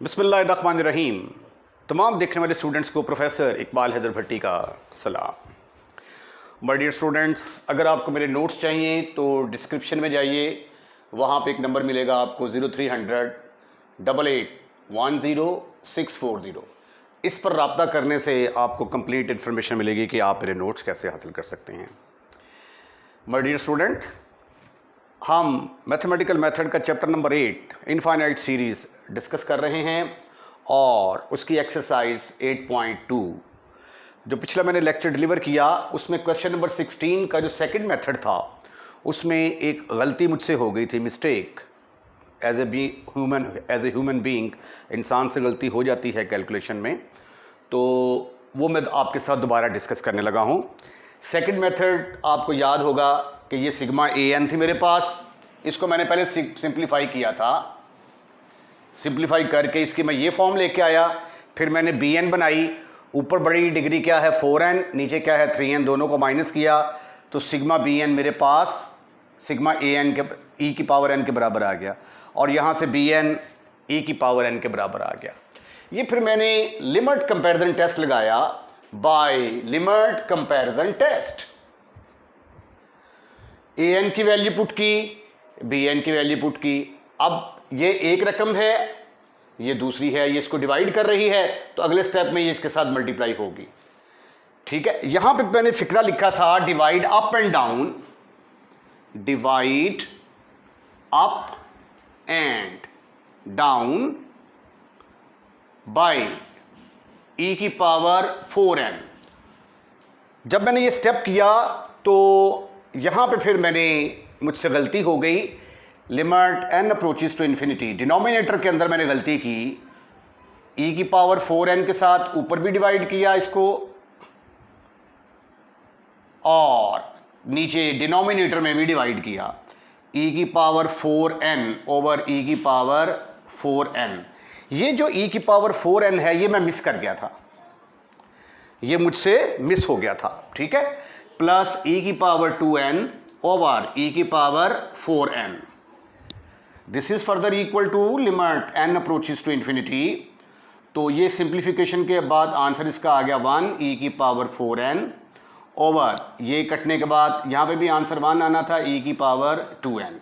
बिस्मिल्लाहिर्रहमानिर्रहीम। तमाम देखने वाले स्टूडेंट्स को प्रोफेसर इकबाल हैदर भट्टी का सलाम। माय डियर स्टूडेंट्स, अगर आपको मेरे नोट्स चाहिए तो डिस्क्रिप्शन में जाइए, वहाँ पे एक नंबर मिलेगा आपको 0300-8810-640। इस पर रब्ता करने से आपको कंप्लीट इन्फॉर्मेशन मिलेगी कि आप मेरे नोट्स कैसे हासिल कर सकते हैं। माय डियर स्टूडेंट्स, हम मैथमेटिकल मेथड का chapter number 8 infinite series discuss कर रहे हैं और उसकी एक्सरसाइज 8.2 जो पिछला मैंने लेक्चर डिलीवर किया उसमें क्वेश्चन नंबर 16 का जो सेकंड मेथड था उसमें एक गलती मुझसे हो गई थी, mistake. As a human being इंसान से गलती हो जाती है कैलकुलेशन में, तो वो मैं आपके साथ दोबारा डिस्कस करने लगा हूँ। सेकंड मेथड आपको याद होगा कि ये सिग्मा ए एन थी मेरे पास, इसको मैंने पहले सिंप्लीफाई किया था। सिंप्लीफाई करके इसकी मैं ये फॉर्म लेके आया, फिर मैंने बी एन बनाई। ऊपर बड़ी डिग्री क्या है 4n, नीचे क्या है 3n, दोनों को माइनस किया तो सिग्मा बी एन मेरे पास सिग्मा ए एन के ई की पावर n के बराबर आ गया और यहाँ से बी एन ई की पावर n के बराबर आ गया। ये फिर मैंने लिमिट कंपैरिजन टेस्ट लगाया bye limit comparison test. A N की वैल्यू पुट की, बी एन की वैल्यू पुट की। अब ये एक रकम है, ये दूसरी है, ये इसको डिवाइड कर रही है तो अगले स्टेप में ये इसके साथ मल्टीप्लाई होगी। ठीक है, यहां पे मैंने फिक्रा लिखा था divide up and down, divide up and down by e की पावर 4n। जब मैंने ये स्टेप किया तो यहां पे फिर मुझसे गलती हो गई। Limit n approaches to infinity, denominator के अंदर मैंने गलती की, e की पावर 4n के साथ ऊपर भी डिवाइड किया इसको और नीचे डिनोमिनेटर में भी डिवाइड किया। e की पावर 4n ओवर e की पावर 4n। ये जो e की पावर 4n है ये मैं मिस कर गया था, ये मुझसे मिस हो गया था। ठीक है, प्लस e की पावर 2n ओवर e की power 4n। This is further equal to limit n approaches to infinity. तो ये सिंप्लीफिकेशन के बाद आंसर इसका आ गया 1 e की पावर 4n ओवर, ये कटने के बाद यहाँ पे भी आंसर 1 आना था, e की पावर 2n।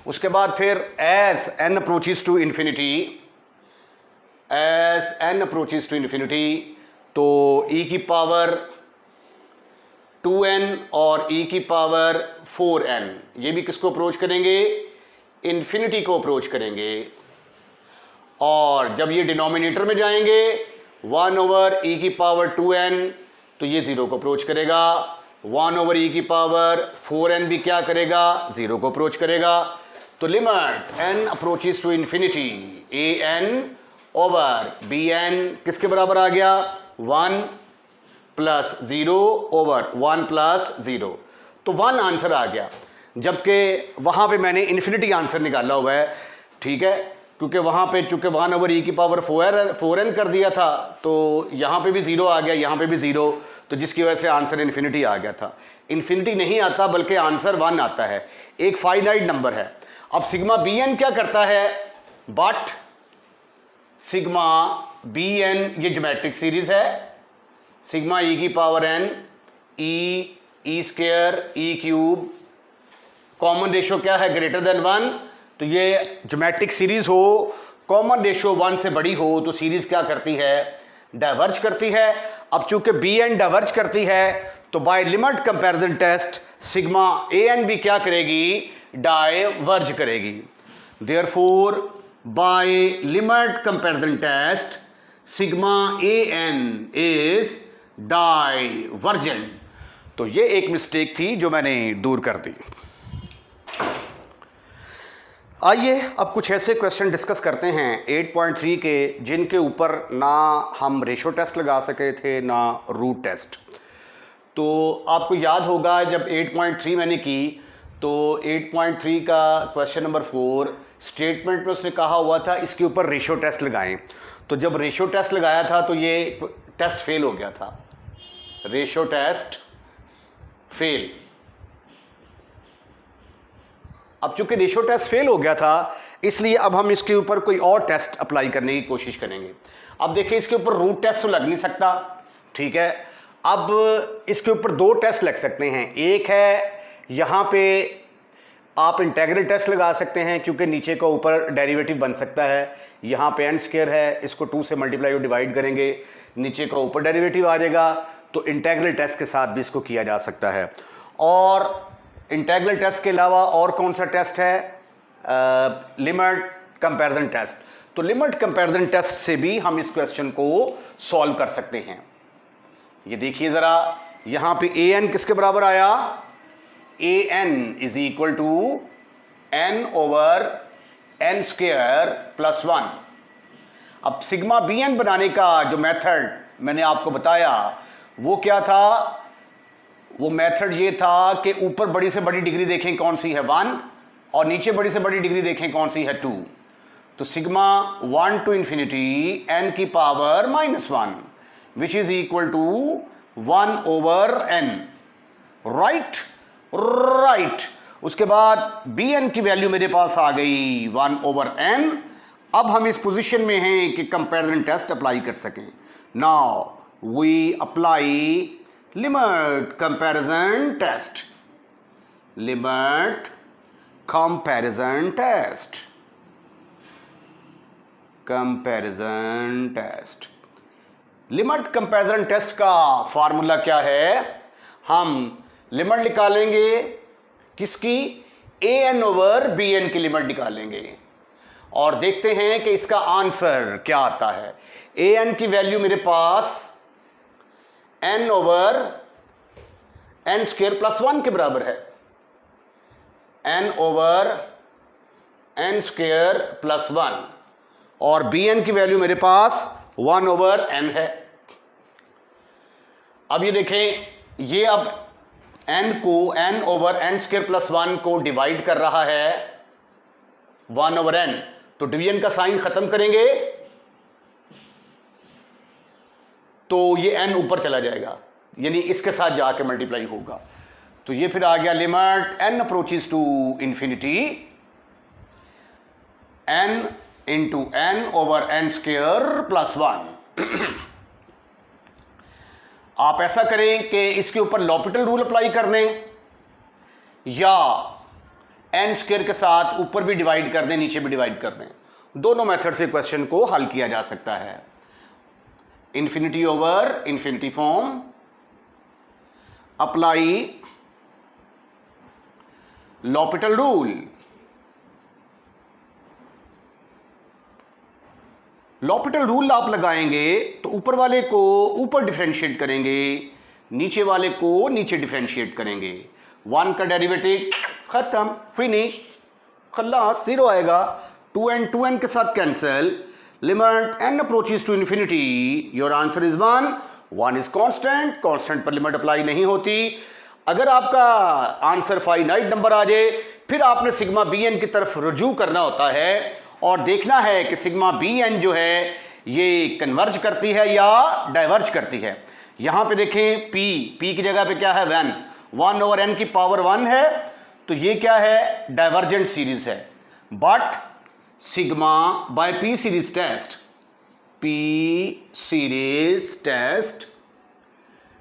उसके बाद फिर as n approaches to infinity, as n approaches to infinity तो e की पावर 2n और e की पावर 4n, ये भी किसको अप्रोच करेंगे? इन्फिनिटी को अप्रोच करेंगे। और जब ये डिनोमिनेटर में जाएंगे 1 ओवर e की पावर 2n तो ये 0 को अप्रोच करेगा। 1 ओवर e की पावर 4n भी क्या करेगा? 0 को अप्रोच करेगा। तो limit n approaches to infinity A N over B N किसके बराबर आ गया? 1 प्लस 0 ओवर 1 प्लस 0, तो 1 आंसर आ गया, जबकि वहाँ पे मैंने इन्फिनिटी आंसर निकाला हुआ है। ठीक है, क्योंकि वहाँ पे चूँकि 1 ओवर e की पावर 4n कर दिया था तो यहाँ पे भी 0 आ गया, यहाँ पे भी 0, तो जिसकी वजह से आंसर इन्फिनिटी आ गया था। इन्फिनिटी नहीं आता बल्कि आंसर 1 आता है, एक फाइनाइट नंबर है। अब सिग्मा बी एन क्या करता है? बट सिग्मा बी एन ये ज्योमेट्रिक सीरीज है, सिग्मा ई की power n e square e cube, common ratio क्या है? Greater than 1। तो ये ज्योमेट्रिक सीरीज हो, कॉमन रेशो 1 से बड़ी हो तो सीरीज क्या करती है? डाइवर्ज करती है। अब चूंकि बी एन डाइवर्ज करती है तो by limit comparison test sigma A n भी क्या करेगी? डाइवर्ज करेगी। Therefore by limit comparison test sigma A N is divergent. तो ये एक मिस्टेक थी जो मैंने दूर कर दी। आइए अब कुछ ऐसे क्वेश्चन डिस्कस करते हैं 8.3 के जिनके ऊपर ना हम रेशो टेस्ट लगा सके थे ना रूट टेस्ट। तो आपको याद होगा जब 8.3 मैंने की तो 8.3 का क्वेश्चन नंबर 4 स्टेटमेंट में उसने कहा हुआ था इसके ऊपर रेशो टेस्ट लगाएं। तो जब रेशो टेस्ट लगाया था तो ये टेस्ट फेल हो गया था, रेशो टेस्ट फेल। अब चूंकि रेशियो टेस्ट फेल हो गया था, इसलिए अब हम इसके ऊपर कोई और टेस्ट अप्लाई करने की कोशिश करेंगे। अब देखिए इसके ऊपर रूट टेस्ट तो लग नहीं सकता, ठीक है। अब इसके ऊपर दो टेस्ट लग सकते हैं। एक है यहाँ पे आप इंटेग्रल टेस्ट लगा सकते हैं, क्योंकि नीचे का ऊपर डेरिवेटिव बन सकता है। यहाँ पे एन स्क्वायर है, इसको 2 से मल्टीप्लाई और डिवाइड करेंगे, नीचे का ऊपर डेरिवेटिव आ जाएगा। तो इंटेग्रल टेस्ट के साथ भी इसको किया जा सकता है। और इंटेग्रल टेस्ट के अलावा और कौन सा टेस्ट है? Limit comparison test. तो लिमिट कंपैरिजन टेस्ट से भी हम इस क्वेश्चन को सॉल्व कर सकते हैं। ये देखिए ज़रा, यहाँ पे ए एन किसके बराबर आया? A N is equal to n over N square plus 1। अब सिग्मा बी एन बनाने का जो मेथड मैंने आपको बताया वो क्या था? वो मेथड ये था कि ऊपर बड़ी से बड़ी डिग्री देखें कौन सी है 1, और नीचे बड़ी से बड़ी डिग्री देखें कौन सी है 2। तो सिग्मा 1 टू इंफिनिटी एन की power -1 which is equal to 1 over N. Right. उसके बाद बी एन की वैल्यू मेरे पास आ गई 1 ओवर एन। अब हम इस पोजीशन में हैं कि कंपैरिजन टेस्ट अप्लाई कर सकें। Now we apply limit comparison test. Limit comparison test. Comparison test. Limit comparison test का फार्मूला क्या है? हम लिमिट निकालेंगे किसकी? A N over B N की लिमिट निकालेंगे और देखते हैं कि इसका आंसर क्या आता है। ए एन की वैल्यू मेरे पास n over N square plus 1 के बराबर है। N over N square plus 1 और बी एन की वैल्यू मेरे पास 1 ओवर एन है। अब ये देखें, ये अब एन को N over N square plus 1 को डिवाइड कर रहा है 1 ओवर एन। तो डिवीजन का साइन खत्म करेंगे तो ये एन ऊपर चला जाएगा, यानी इसके साथ जाके मल्टीप्लाई होगा। तो ये फिर आ गया limit N approaches to infinity N into N over N square plus 1। आप ऐसा करें कि इसके ऊपर लॉपिटल रूल अप्लाई कर दें या एन स्क्वायर के साथ ऊपर भी डिवाइड कर दें नीचे भी डिवाइड कर दें। दोनों मेथड से क्वेश्चन को हल किया जा सकता है। Infinity over infinity form, apply L'Hôpital rule. L'Hôpital rule आप लगाएंगे तो ऊपर वाले को ऊपर डिफरेंशिएट करेंगे, नीचे वाले को नीचे डिफरेंशिएट करेंगे। 1 का डेरिवेटिव खत्म, फिनिश, खल्लास, 0 आएगा। 2n के साथ cancel. Limit n approaches to infinity, your answer is 1 is constant. Constant पर लिमिट अप्लाई नहीं होती। अगर आपका आंसर फाइनाइट नंबर आ जाए फिर आपने सिग्मा बी एन की तरफ रुजू करना होता है और देखना है कि सिग्मा बी एन जो है ये कन्वर्ज करती है या डाइवर्ज करती है। यहां पे देखें p की जगह पे क्या है? 1 ओवर n की पावर 1 है, तो ये क्या है? डाइवर्जेंट सीरीज है। But sigma by p series test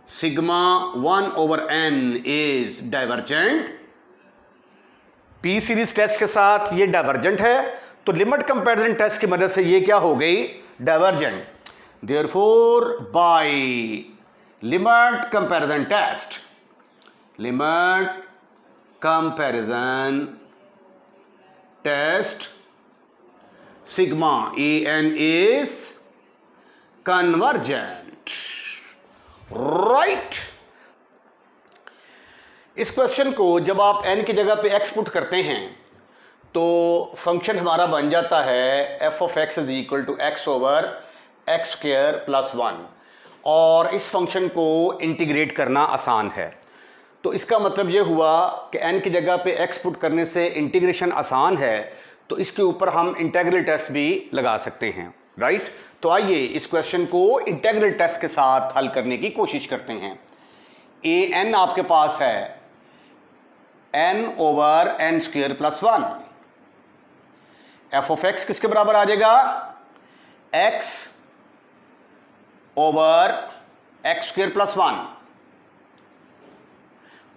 sigma 1 over n is divergent. p series test के साथ ये डाइवर्जेंट है, तो लिमिट कंपैरिजन टेस्ट की मदद से ये क्या हो गई? Divergent. Therefore by limit comparison test, limit comparison test, sigma A N is convergent. Right. इस क्वेश्चन को जब आप n की जगह पे x पुट करते हैं तो फंक्शन हमारा बन जाता है f of x is equal to x over x square plus 1, और इस फंक्शन को इंटीग्रेट करना आसान है। तो इसका मतलब ये हुआ कि n की जगह पे x पुट करने से इंटीग्रेशन आसान है, तो इसके ऊपर हम इंटीग्रल टेस्ट भी लगा सकते हैं। राइट। तो आइए इस क्वेश्चन को इंटीग्रल टेस्ट के साथ हल करने की कोशिश करते हैं। a n आपके पास है n over n square plus 1। F of x किसके बराबर आ जाएगा? x over x square plus 1।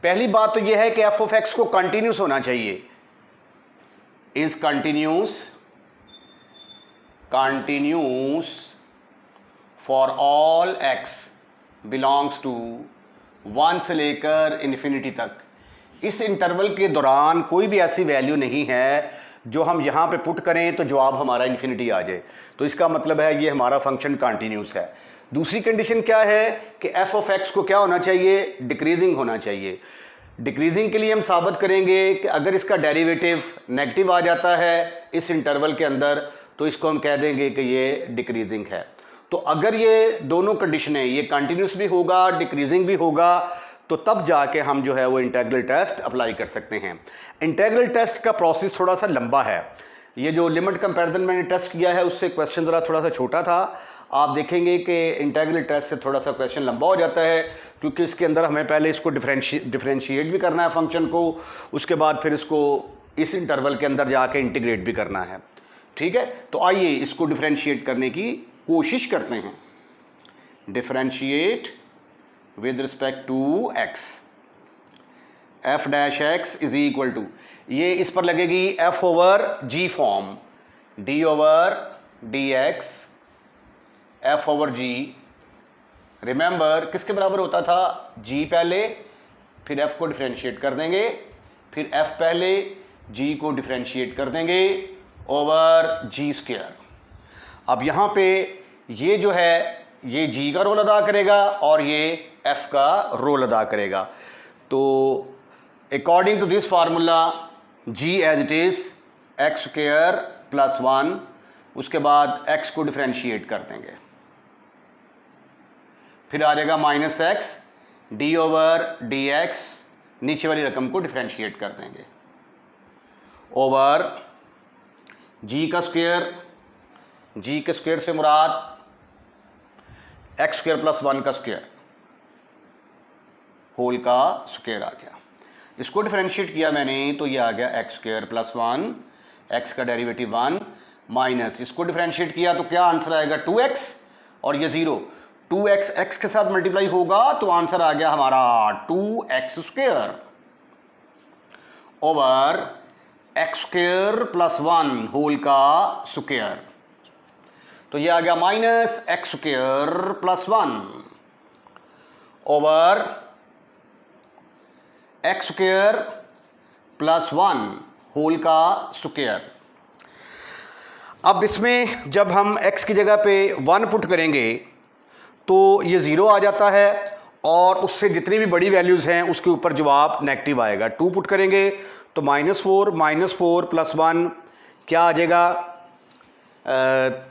पहली बात तो यह है कि एफ ऑफ एक्स को कंटिन्यूस होना चाहिए, is continuous for all x belongs to 1 से लेकर इन्फिनिटी तक। इस इंटरवल के दौरान कोई भी ऐसी वैल्यू नहीं है जो हम यहाँ पे पुट करें तो जवाब हमारा इन्फिनिटी आ जाए, तो इसका मतलब है ये हमारा फंक्शन कंटिन्यूस है। दूसरी कंडीशन क्या है कि एफ ऑफ एक्स को क्या होना चाहिए? डिक्रीजिंग होना चाहिए। डिक्रीजिंग के लिए हम साबित करेंगे कि अगर इसका डेरिवेटिव नेगेटिव आ जाता है इस इंटरवल के अंदर तो इसको हम कह देंगे कि ये डिक्रीजिंग है। तो अगर ये दोनों कंडीशनें, ये कंटिन्यूस भी होगा डिक्रीजिंग भी होगा, तो तब जाके हम जो है वो इंटीग्रल टेस्ट अप्लाई कर सकते हैं। इंटीग्रल टेस्ट का प्रोसेस थोड़ा सा लंबा है। ये जो लिमिट कंपैरिजन मैंने टेस्ट किया है उससे क्वेश्चन ज़रा थोड़ा सा छोटा था। आप देखेंगे कि इंटीग्रल टेस्ट से थोड़ा सा क्वेश्चन लंबा हो जाता है, क्योंकि इसके अंदर हमें पहले इसको डिफरेंशिएट भी करना है फंक्शन को, उसके बाद फिर इसको इस इंटरवल के अंदर जाके इंटीग्रेट भी करना है। ठीक है, तो आइए इसको डिफरेंशिएट करने की कोशिश करते हैं। Differentiate with respect to x, f dash x is equal to, ये इस पर लगेगी f over g form, d over d x f over g। Remember किसके बराबर होता था? g पहले, फिर f को डिफरेंशिएट कर देंगे, फिर f पहले g को डिफरेंशिएट कर देंगे ओवर g स्क्वायर। अब यहाँ पे ये जो है ये g का रोल अदा करेगा और ये f का रोल अदा करेगा। तो according to this formula g as it is x square plus 1, उसके बाद x को डिफरेंशिएट कर देंगे, फिर आ जाएगा minus x D over d x, नीचे वाली रकम को डिफरेंशिएट कर देंगे ओवर g का स्क्वायर, g के स्क्वायर से मुराद एक्स स्क्वायर प्लस 1 का स्क्वायर, होल का स्क्वायर आ गया। इसको डिफरेंशिएट किया मैंने तो ये आ गया एक्स स्क्वायर प्लस 1, एक्स का डेरिवेटिव 1, माइनस इसको डिफरेंशिएट किया तो क्या आंसर आएगा? 2x और ये 0, 2x x के साथ मल्टीप्लाई होगा तो आंसर आ गया हमारा 2x square over x square plus 1 whole का स्क्वायर। तो ये आ गया minus x square plus 1 over x square plus 1 whole का स्क्वायर। अब इसमें जब हम x की जगह पे 1 पुट करेंगे तो ये 0 आ जाता है और उससे जितनी भी बड़ी वैल्यूज़ हैं उसके ऊपर जवाब नेगेटिव आएगा। 2 पुट करेंगे तो -4 प्लस 1 क्या आ जाएगा?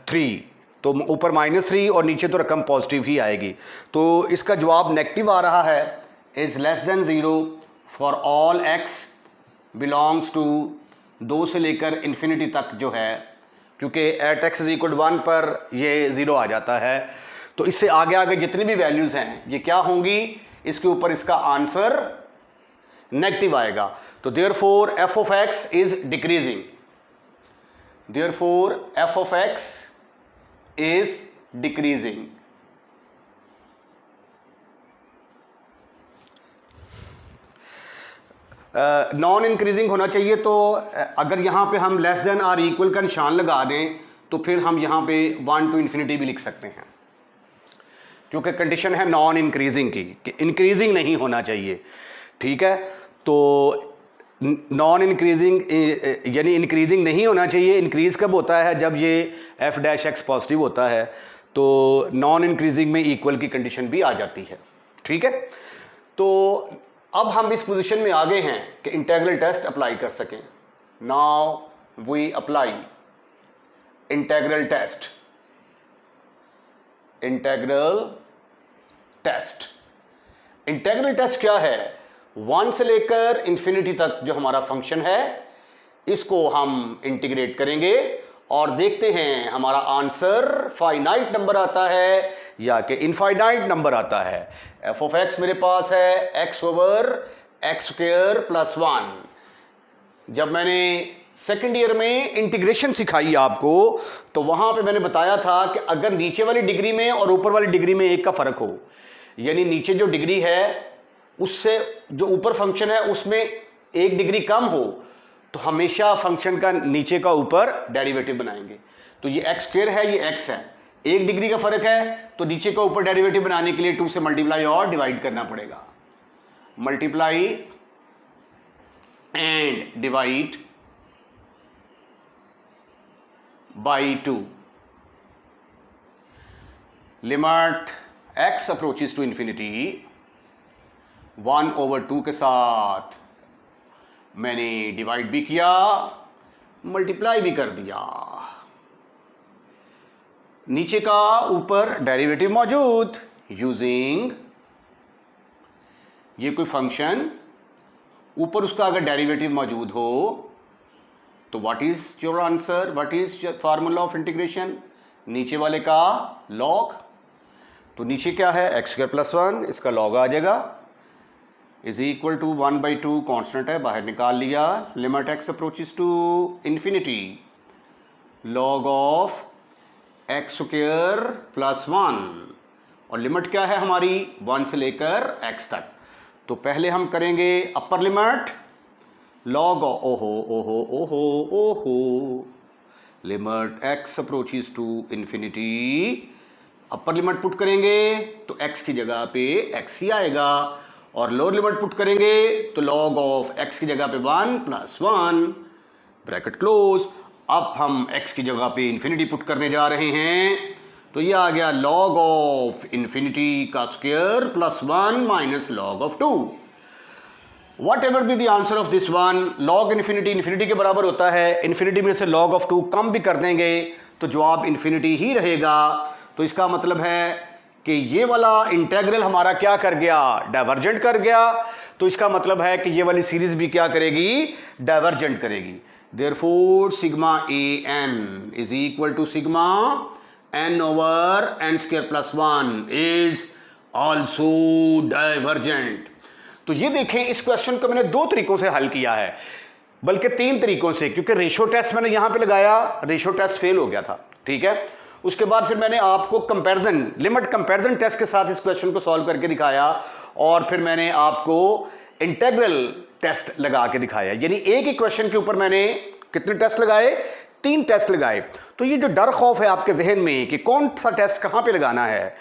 3, तो ऊपर -3 और नीचे तो रकम पॉजिटिव ही आएगी। तो इसका जवाब नेगेटिव आ रहा है, is less than 0 for all x belongs to 2 से लेकर इन्फिनिटी तक जो है, क्योंकि एट x इज इक्वल 1 पर ये 0 आ जाता है। तो इससे आगे आगे जितनी भी वैल्यूज़ हैं ये क्या होंगी? इसके ऊपर इसका आंसर नेगेटिव आएगा। तो therefore f of x is decreasing, therefore f of x is decreasing। Non increasing होना चाहिए, तो अगर यहाँ पे हम लेस देन और इक्वल का निशान लगा दें तो फिर हम यहाँ पे 1 टू इन्फिनिटी भी लिख सकते हैं, क्योंकि कंडीशन है नॉन इंक्रीजिंग की कि इंक्रीजिंग नहीं होना चाहिए। ठीक है, तो नॉन इंक्रीजिंग यानी इंक्रीजिंग नहीं होना चाहिए। इंक्रीज कब होता है? जब ये एफ डैश एक्स पॉजिटिव होता है, तो नॉन इंक्रीजिंग में इक्वल की कंडीशन भी आ जाती है। ठीक है, तो अब हम इस पोजीशन में आ गए हैं कि इंटीग्रल टेस्ट अप्लाई कर सकें। Now we apply integral test. Integral test, integral test क्या है? 1 से लेकर इन्फिनिटी तक जो हमारा फंक्शन है इसको हम इंटीग्रेट करेंगे और देखते हैं हमारा आंसर फाइनाइट नंबर आता है या कि इनफाइनाइट नंबर आता है। एफ ऑफ एक्स मेरे पास है x over x square plus 1। जब मैंने सेकेंड ईयर में इंटीग्रेशन सिखाई आपको तो वहां पे मैंने बताया था कि अगर नीचे वाली डिग्री में और ऊपर वाली डिग्री में एक का फर्क हो, यानी नीचे जो डिग्री है उससे जो ऊपर फंक्शन है उसमें एक डिग्री कम हो, तो हमेशा फंक्शन का नीचे का ऊपर डेरिवेटिव बनाएंगे। तो ये एक्स स्क्वायर है, ये एक्स है, एक डिग्री का फर्क है, तो नीचे का ऊपर डेरिवेटिव बनाने के लिए 2 से मल्टीप्लाई और डिवाइड करना पड़ेगा। Multiply and divide by 2। Limit x approaches to infinity 1/2 के साथ मैंने डिवाइड भी किया, मल्टीप्लाई भी कर दिया। नीचे का ऊपर डेरिवेटिव मौजूद, यूजिंग ये कोई फंक्शन ऊपर उसका अगर डेरिवेटिव मौजूद हो तो what is your answer, what is formula of integration, नीचे वाले का लॉग। तो नीचे क्या है एक्स स्क्वायर प्लस 1, इसका लॉग आ जाएगा, इज इक्वल टू 1/2 कॉन्स्टेंट है, बाहर निकाल लिया। Limit x approaches to infinity log of x square plus 1, और लिमिट क्या है हमारी 1 से लेकर x तक। तो पहले हम करेंगे अपर लिमिट लॉग, ओहो ओहो ओहो ओहो, limit x approaches to infinity, upper limit put करेंगे तो x की जगह पे x ही आएगा, और लोअर लिमिट पुट करेंगे तो लॉग ऑफ x की जगह पे 1 + 1 ब्रैकेट क्लोज। अब हम x की जगह पे इंफिनिटी पुट करने जा रहे हैं, तो ये आ गया लॉग ऑफ इंफिनिटी का square plus 1 minus log of 2। What ever be the answer of this one, log infinity infinity के बराबर होता है, इन्फिनिटी में से लॉग ऑफ 2 कम भी कर देंगे तो जवाब इन्फिनिटी ही रहेगा। तो इसका मतलब है कि ये वाला इंटेग्रल हमारा क्या कर गया, डाइवर्जेंट कर गया। तो इसका मतलब है कि ये वाली सीरीज भी क्या करेगी, डाइवर्जेंट करेगी। Therefore sigma A N is equal to sigma n over n square plus 1 is also divergent। तो ये देखें, इस क्वेश्चन को मैंने 2 तरीकों से हल किया है, बल्कि 3 तरीकों से, क्योंकि रेशो टेस्ट मैंने यहां पे लगाया, रेशो टेस्ट फेल हो गया था, ठीक है। उसके बाद फिर मैंने आपको कंपैरिजन, लिमिट कंपैरिजन टेस्ट के साथ इस क्वेश्चन को सॉल्व करके दिखाया, और फिर मैंने आपको इंटेग्रल टेस्ट लगा के दिखाया। यानी एक ही क्वेश्चन के ऊपर मैंने कितने टेस्ट लगाए, 3 टेस्ट लगाए। तो ये जो डर खौफ है आपके जहन में कि कौन सा टेस्ट कहां पे लगाना है,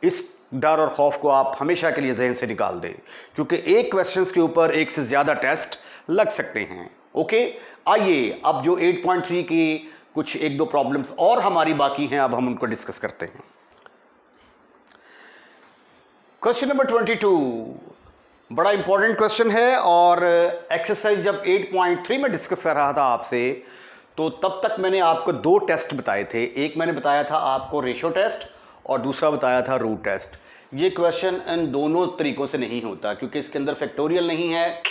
इस डर और खौफ को आप हमेशा के लिए जहन से निकाल दें, क्योंकि एक क्वेश्चन के ऊपर एक से ज्यादा टेस्ट लग सकते हैं। ओके, आइए अब जो 8.3 की कुछ 1-2 प्रॉब्लम्स और हमारी बाकी हैं, अब हम उनको डिस्कस करते हैं। क्वेश्चन नंबर 22 बड़ा इंपॉर्टेंट क्वेश्चन है, और एक्सरसाइज जब 8.3 में डिस्कस कर रहा था आपसे, तो तब तक मैंने आपको 2 टेस्ट बताए थे। एक मैंने बताया था आपको रेशो टेस्ट, और दूसरा बताया था रूट टेस्ट। ये क्वेश्चन इन दोनों तरीकों से नहीं होता, क्योंकि इसके अंदर फैक्टोरियल नहीं है,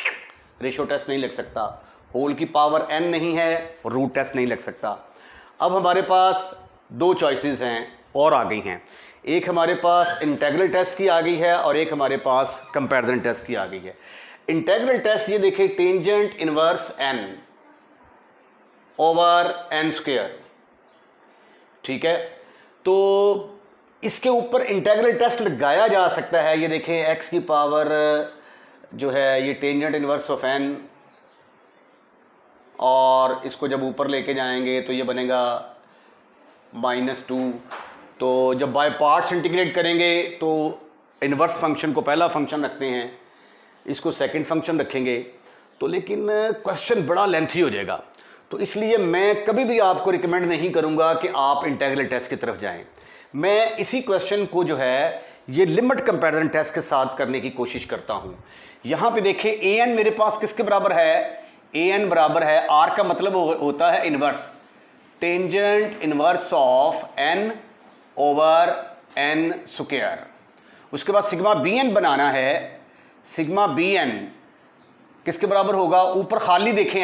रेशो टेस्ट नहीं लग सकता, होल की पावर n नहीं है, रूट टेस्ट नहीं लग सकता। अब हमारे पास 2 चॉइसेस हैं और आ गई हैं, एक हमारे पास इंटेग्रल टेस्ट की आ गई है, और एक हमारे पास कंपैरिजन टेस्ट की आ गई है। इंटेग्रल टेस्ट ये देखिए, tangent inverse n over n square, ठीक है। तो इसके ऊपर इंटेग्रल टेस्ट लगाया जा सकता है। ये देखें, x की पावर जो है ये टेंजेंट इनवर्स ऑफ n, और इसको जब ऊपर लेके जाएंगे तो ये बनेगा -2। तो जब बाय पार्ट्स इंटीग्रेट करेंगे तो इनवर्स फंक्शन को पहला फंक्शन रखते हैं, इसको सेकंड फंक्शन रखेंगे, तो लेकिन क्वेश्चन बड़ा लेंथी हो जाएगा। तो इसलिए मैं कभी भी आपको रिकमेंड नहीं करूंगा कि आप इंटेग्रल टेस्ट की तरफ जाएं। मैं इसी क्वेश्चन को जो है ये लिमिट कंपैरिजन टेस्ट के साथ करने की कोशिश करता हूं। यहां पे देखिए, ए एन मेरे पास किसके बराबर है, ए एन बराबर है, आर का मतलब होता है inverse, tangent inverse of n over N square. उसके बाद सिग्मा बी एन बनाना है, सिग्मा बी एन किसके बराबर होगा, ऊपर खाली देखें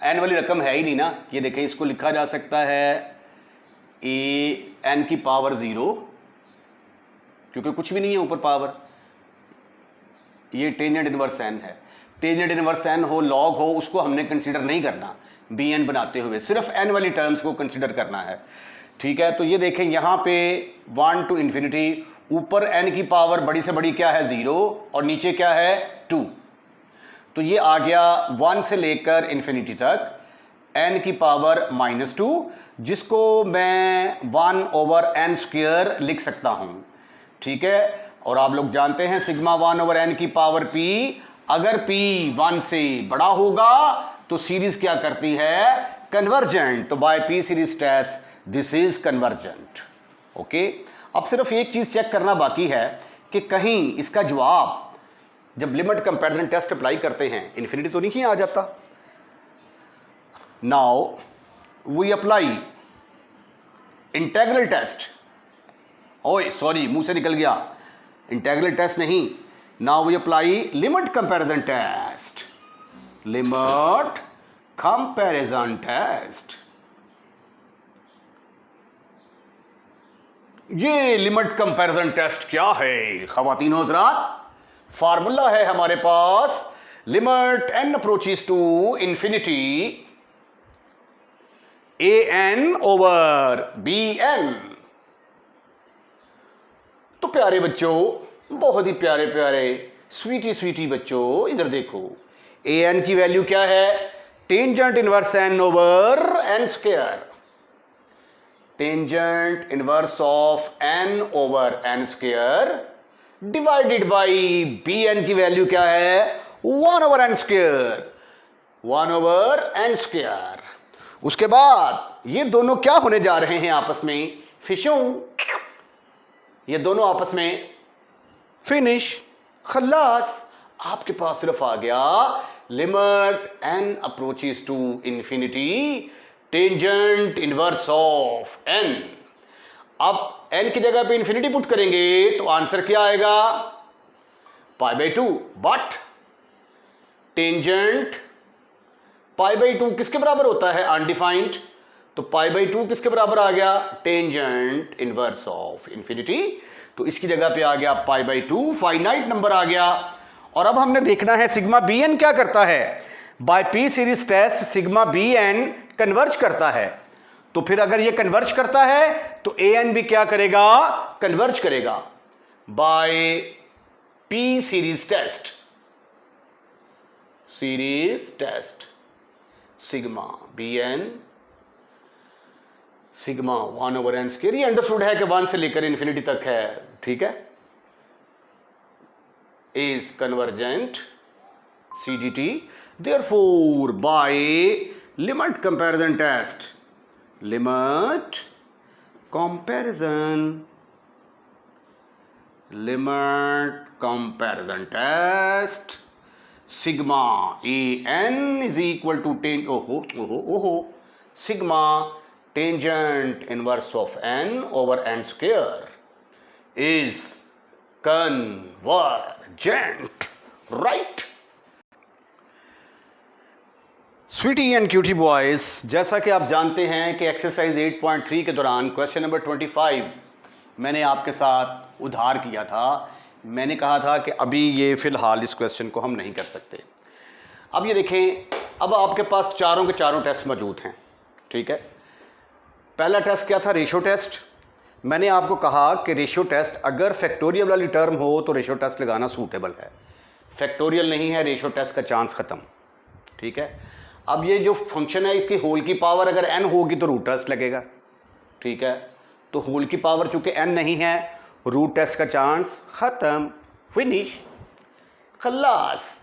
एन वाली रकम है ही नहीं ना, ये देखें, इसको लिखा जा सकता है ए एन की पावर 0, क्योंकि कुछ भी नहीं है ऊपर पावर, ये टेंजेंट इनवर्स एन है। टेंजेंट इनवर्स एन हो, लॉग हो, उसको हमने कंसीडर नहीं करना बी एन बनाते हुए, सिर्फ एन वाली टर्म्स को कंसीडर करना है। ठीक है, तो ये देखें यहाँ पे 1 to इन्फिनिटी, ऊपर एन की पावर बड़ी से बड़ी क्या है 0 और नीचे क्या है 2। तो ये आ गया 1 से लेकर इन्फिनिटी तक n की पावर -2, जिसको मैं 1/n² लिख सकता हूं। ठीक है, और आप लोग जानते हैं सिग्मा 1/n की पावर p, अगर p 1 से बड़ा होगा तो सीरीज क्या करती है, कन्वर्जेंट। तो by p series test this is convergent. Okay, अब सिर्फ एक चीज चेक करना बाकी है कि कहीं इसका जवाब जब लिमिट कंपैरिजन टेस्ट अप्लाई करते हैं इन्फिनिटी तो नहीं आ जाता। Now we apply integral test. ओए सॉरी, मुंह से निकल गया, इंटेग्रल टेस्ट नहीं। Now we apply limit comparison test. Limit comparison test, ये लिमिट कंपैरिजन टेस्ट क्या है खवातीन हज़रात? फार्मूला है हमारे पास, limit n approaches to infinity an/bn। तो प्यारे बच्चों, बहुत ही प्यारे प्यारे स्वीटी स्वीटी बच्चों, इधर देखो, an की वैल्यू क्या है, tangent inverse n/n²। Tangent inverse of n/n² divided by bn की वैल्यू क्या है, 1/n², 1/n²। उसके बाद ये दोनों क्या होने जा रहे हैं आपस में, फिशों, ये दोनों आपस में फिनिश, खल्लास। आपके पास सिर्फ आ गया limit n approaches to infinity tangent inverse of n। अब n की जगह पे इंफिनिटी पुट करेंगे तो आंसर क्या आएगा, π/2। बट टेंजेंट π/2 किसके बराबर होता है, अनडिफाइंड। तो π/2 किसके बराबर आ गया, टेंजेंट इनवर्स ऑफ इंफिनिटी। तो इसकी जगह पे आ गया π/2, फाइनाइट नंबर आ गया। और अब हमने देखना है सिग्मा bn क्या करता है, by p series test sigma bn converge करता है। तो फिर अगर ये कन्वर्ज करता है तो an भी क्या करेगा, कन्वर्ज करेगा by p series test, series test sigma bn sigma 1/n²। ये अंडरस्टूड है कि 1 से लेकर इंफिनिटी तक है। ठीक है, is convergent CGT, therefore by limit comparison test, limit comparison test sigma an is equal to sigma tangent inverse of n/n² is convergent, right. Sweety and cutie boys, जैसा कि आप जानते हैं कि एक्सरसाइज 8.3 के दौरान क्वेश्चन नंबर 25 मैंने आपके साथ उधार किया था। मैंने कहा था कि अभी ये फ़िलहाल इस क्वेश्चन को हम नहीं कर सकते। अब ये देखें, अब आपके पास चारों के चारों टेस्ट मौजूद हैं। ठीक है, पहला टेस्ट क्या था, रेशो टेस्ट। मैंने आपको कहा कि रेशो टेस्ट अगर फैक्टोरियल वाली टर्म हो तो रेशो टेस्ट लगाना सूटेबल है, फैक्टोरियल नहीं है, रेशो टेस्ट का चांस ख़त्म। ठीक है, अब ये जो फंक्शन है इसकी होल की पावर अगर n होगी तो रूट टेस्ट लगेगा। ठीक है, तो होल की पावर चूंकि n नहीं है, रूट टेस्ट का चांस ख़त्म, फिनिश, खल्लास।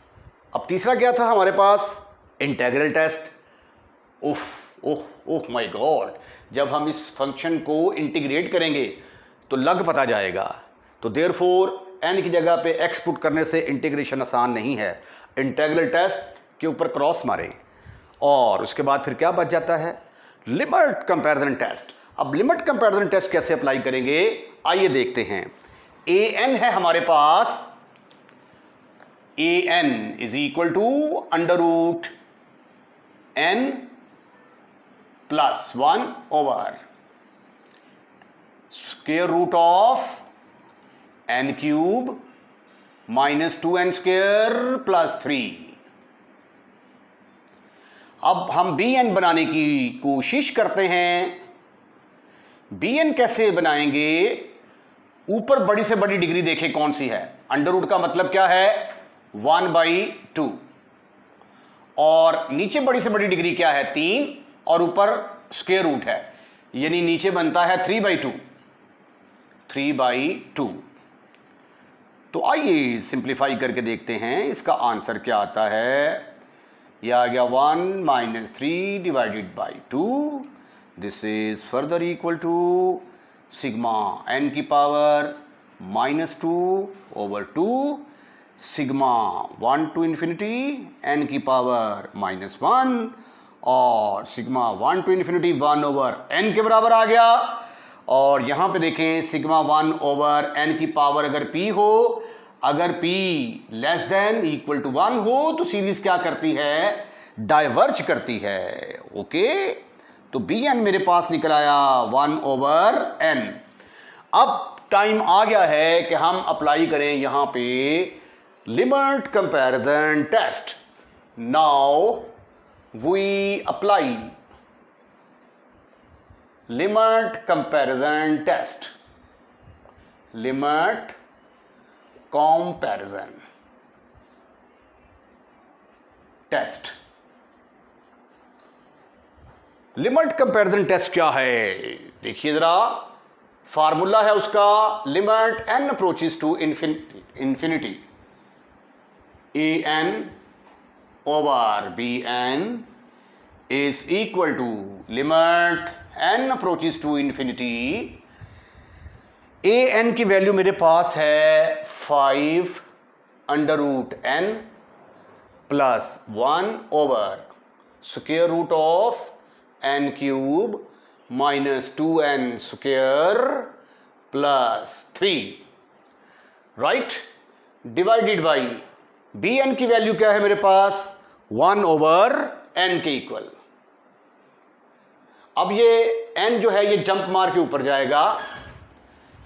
अब तीसरा क्या था हमारे पास, इंटेग्रल टेस्ट। उफ ओह ओह माय गॉड, जब हम इस फंक्शन को इंटीग्रेट करेंगे तो लग पता जाएगा। तो देयरफॉर n की जगह पे x पुट करने से इंटीग्रेशन आसान नहीं है, इंटीग्रल टेस्ट के ऊपर क्रॉस मारें और उसके बाद फिर क्या बच जाता है, लिमिट कंपैरिजन टेस्ट। अब लिमिट कंपैरिजन टेस्ट कैसे अप्लाई करेंगे, आइए देखते हैं। an है हमारे पास, an is equal to √n + 1 over square root of n³ minus 2n² plus 3। अब हम bn बनाने की कोशिश करते हैं। bn कैसे बनाएंगे? ऊपर बड़ी से बड़ी डिग्री देखें कौन सी है। अंडर रूट का मतलब क्या है? 1/2। और नीचे बड़ी से बड़ी डिग्री क्या है? 3, और ऊपर स्क्वायर रूट है, यानी नीचे बनता है 3/2। 3/2। तो आइए सिंप्लीफाई करके देखते हैं इसका आंसर क्या आता है। यह आ गया 1 - 3 divided by 2। This is further equal to sigma n की power -2/2 sigma 1 to infinity n की पावर -1 और सिग्मा 1 to infinity 1/n के बराबर आ गया। और यहां पे देखें सिग्मा 1/n की पावर अगर p हो, अगर p less than equal to 1 हो तो सीरीज क्या करती है? डाइवर्ज करती है। ओके, तो bn मेरे पास निकल आया 1/n। अब टाइम आ गया है कि हम अप्लाई करें यहां पे limit comparison test. Now we apply limit comparison test. Limit comparison test. Limit comparison test क्या है? देखिए जरा, फार्मूला है उसका limit n approaches to infinity an/bn is equal to limit n approaches to infinity. an की value मेरे पास है 5√n plus 1/√n³ -2n² plus 3, right, divided by bn की वैल्यू क्या है मेरे पास? 1/n के इक्वल। अब ये n जो है ये जंप मार के ऊपर जाएगा।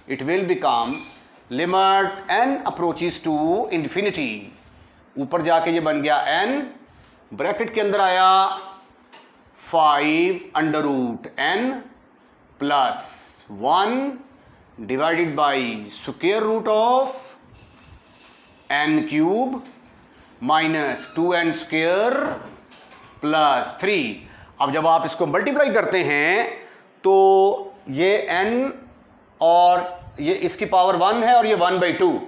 It will become limit n approaches to infinity. ऊपर जाके ये बन गया n, ब्रैकेट के अंदर आया 5√n plus 1 divided by n³ -2n² plus 3। अब जब आप इसको मल्टीप्लाई करते हैं तो ये n और ये इसकी पावर 1 है और ये 1/2,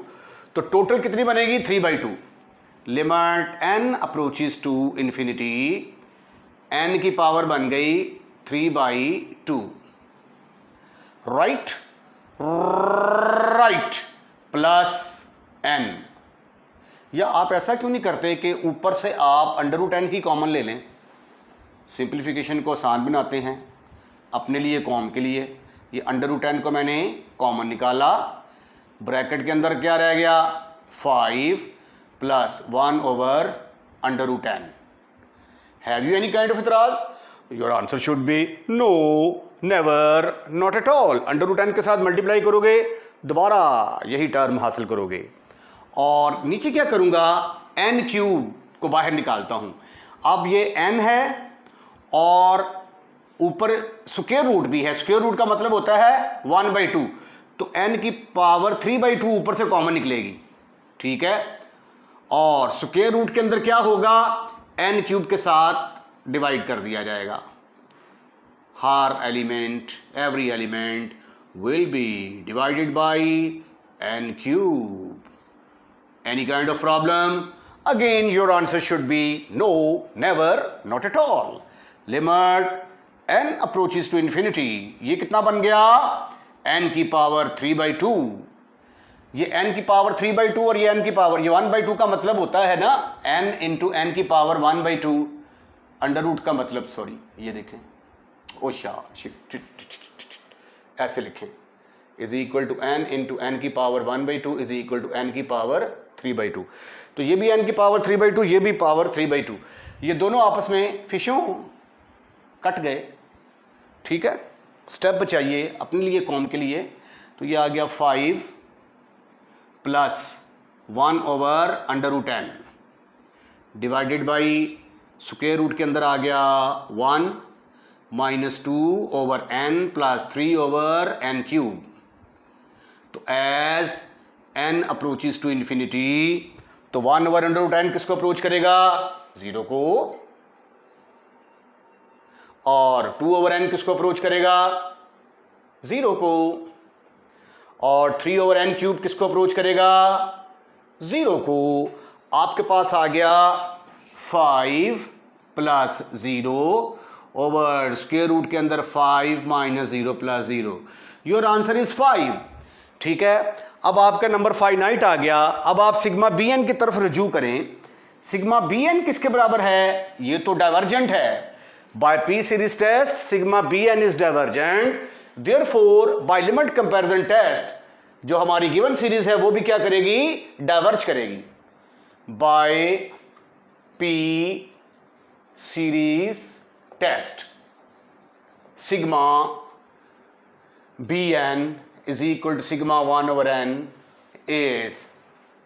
तो टोटल कितनी बनेगी? 3/2। Limit n approaches to infinity, n की पावर बन गई 3/2, राइट, राइट, प्लस n। या आप ऐसा क्यों नहीं करते कि ऊपर से आप √n ही कॉमन ले लें? सिंप्लीफिकेशन को आसान बनाते हैं अपने लिए, कॉम के लिए। ये √n को मैंने कॉमन निकाला, ब्रैकेट के अंदर क्या रह गया? 5 plus 1/√n। Have you any kind of इतराज? Your answer should be no, never, not at all. √n के साथ मल्टीप्लाई करोगे, दोबारा यही टर्म हासिल करोगे। और नीचे क्या करूंगा? n³ को बाहर निकालता हूं। अब ये n है और ऊपर स्क्वायर रूट भी है। स्क्वायर रूट का मतलब होता है 1/2, तो n की पावर 3/2 ऊपर से कॉमन निकलेगी, ठीक है। और स्क्वायर रूट के अंदर क्या होगा? n³ के साथ डिवाइड कर दिया जाएगा। हर element, every element will be divided by n³। Any kind of problem? Again your answer should be no, never, not at all. Limit n approaches to infinity. ये कितना बन गया? n की पावर 3/2। ये n की पावर 3/2 और ये n की पावर, ये 1/2 का मतलब होता है ना n इंटू n की पावर 1/2। अंडर रूट का मतलब, सॉरी, ये देखें, ओशा ऐसे लिखें, is equal to n into n की power 1/2 is equal to n की पावर 3/2। तो ये भी n की पावर 3/2, ये भी पावर 3/2, ये दोनों आपस में फिशों कट गए, ठीक है। स्टेप बचाइए अपने लिए, कॉम के लिए। तो ये आ गया 5 plus 1/√n divided by square root के अंदर आ गया 1 - 2/n + 3/n³। तो as n approaches to infinity तो 1/√n किसको अप्रोच करेगा? 0 को। और 2/n किसको अप्रोच करेगा? 0 को। और 3/n³ किसको अप्रोच करेगा? 0 को। आपके पास आ गया 5 + 0 ओवर स्क्वायर रूट के अंदर 5 - 0 + 0। Your answer is 5। ठीक है, अब आपका नंबर फाइनाइट आ गया। अब आप सिग्मा bn की तरफ रजू करें। सिग्मा bn किसके बराबर है? ये तो डाइवर्जेंट है। By p series test sigma bn is divergent, therefore by limit comparison test जो हमारी गिवन सीरीज है वो भी क्या करेगी? डाइवर्ज करेगी। By p series test sigma bn is equal to sigma 1/n is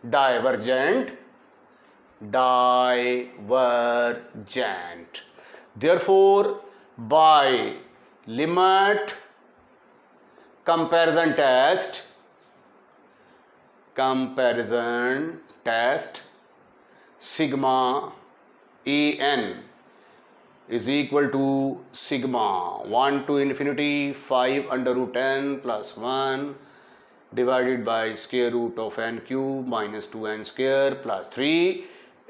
divergent. Therefore, by limit comparison test, sigma an is equal to sigma 1 to infinity 5/√n + 1 divided by square root of n³ - 2n² + 3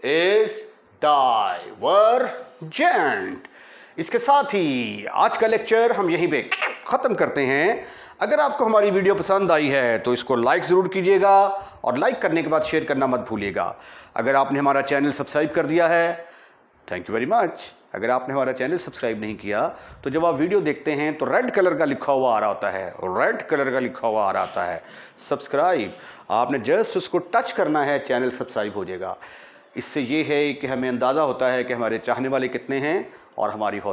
is divergent। इसके साथ ही आज का lecture हम यहीं पे ख़त्म करते हैं। अगर आपको हमारी वीडियो पसंद आई है तो इसको लाइक ज़रूर कीजिएगा और लाइक करने के बाद शेयर करना मत भूलिएगा। अगर आपने हमारा चैनल सब्सक्राइब कर दिया है, थैंक यू वेरी मच। अगर आपने हमारा चैनल सब्सक्राइब नहीं किया तो जब आप वीडियो देखते हैं तो रेड कलर का लिखा हुआ आ रहा होता है, रेड कलर का लिखा हुआ आ रहा होता है सब्सक्राइब। आपने जस्ट उसको टच करना है, चैनल सब्सक्राइब हो जाएगा। इससे ये है कि हमें अंदाज़ा होता है कि हमारे चाहने वाले कितने हैं और हमारी हौसला